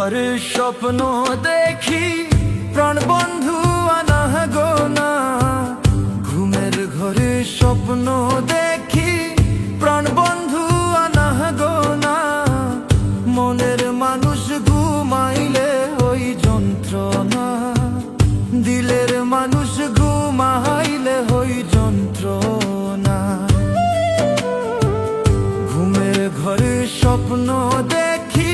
ঘরে স্বপ্ন দেখি প্রাণ বন্ধু আনা গো না। ঘুমের ঘরে স্বপ্ন দেখি প্রাণ বন্ধু আনা গো না। মনের মানুষ ঘুমাইলে ওই যন্ত্রণা, দিলের মানুষ ঘুমাইলে ওই যন্ত্রণা। ঘুমের ঘরে স্বপ্ন দেখি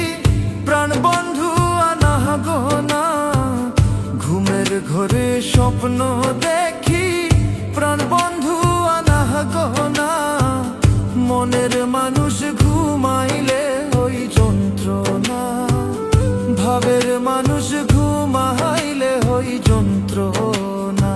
প্রাণ বন্ধু আনা গো না। ঘুমের ঘরে স্বপ্ন দেখি প্রাণ বন্ধু আনা গো না। মনের মানুষ ঘুমাইলে ওই যন্ত্রণা, ভাবের মানুষ ঘুমাইলে ওই যন্ত্রণা।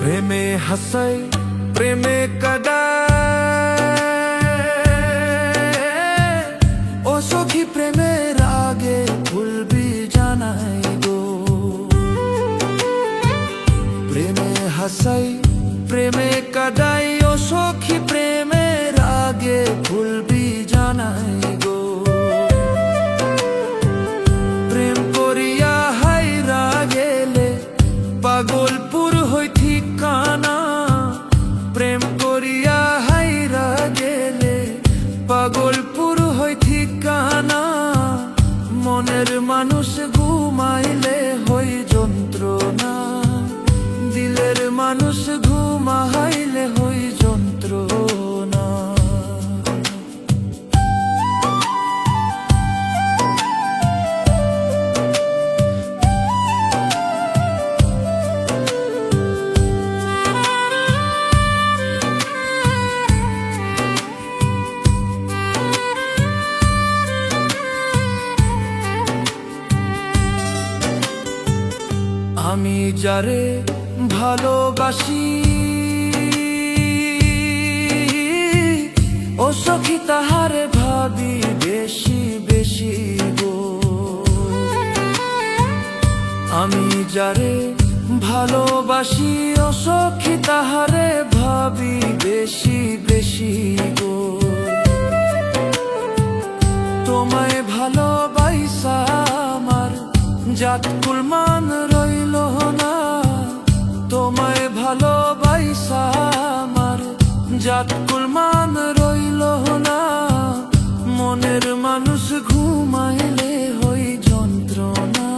প্রেমে হাসাই প্রেমে কাদায়, ও সখী প্রেমের আগে ভুলবি জানাই গো। প্রেমে হাসাই প্রেমে কাদাই, ও সখী প্রেমের আগে ভুলবি জানাই গো। প্রেম করিয়া হাইরা গেলে পাগলপুর হই ঠিকানা। প্রেম করিয়া হাইরা গেলে পাগলপুর হই ঠিকানা। মনের মানুষ ঘুমাইলে হই যন্ত্রণা, দিলের মানুষ ঘুমাইলে হই যন্ত্রণা। আমি যারে ভালোবাসি, ও সখী তাহারে ভাবি বেশি বেশি গো। আমি যারে ভালোবাসি, ও সখী তাহারে ভাবি বেশি বেশি গো। তোমায় ভালোবাসা আমার জাত কুলমান রইল না। তোমায় ভালোবাসা আমার জাত কুলমান রইল না। মনের মানুষ ঘুমাইলে হই যন্ত্রণা,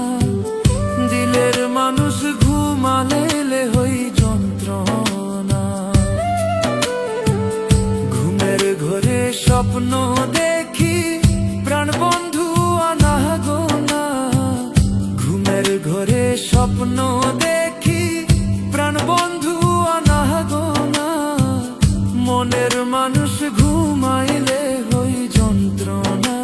দিলের মানুষ ঘুমাইলে হই যন্ত্রণা। ঘুমের ঘরে স্বপ্ন দেখি প্রাণ বন্ধু আনা গো না। ঘুমের ঘরে স্বপ্ন দেখি প্রাণ বন্ধু আনা গো না। মনের মানুষ ঘুমাইলে হই যন্ত্রণা,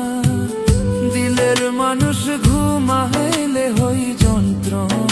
দিলের মানুষ ঘুমাইলে হই যন্ত্রণা।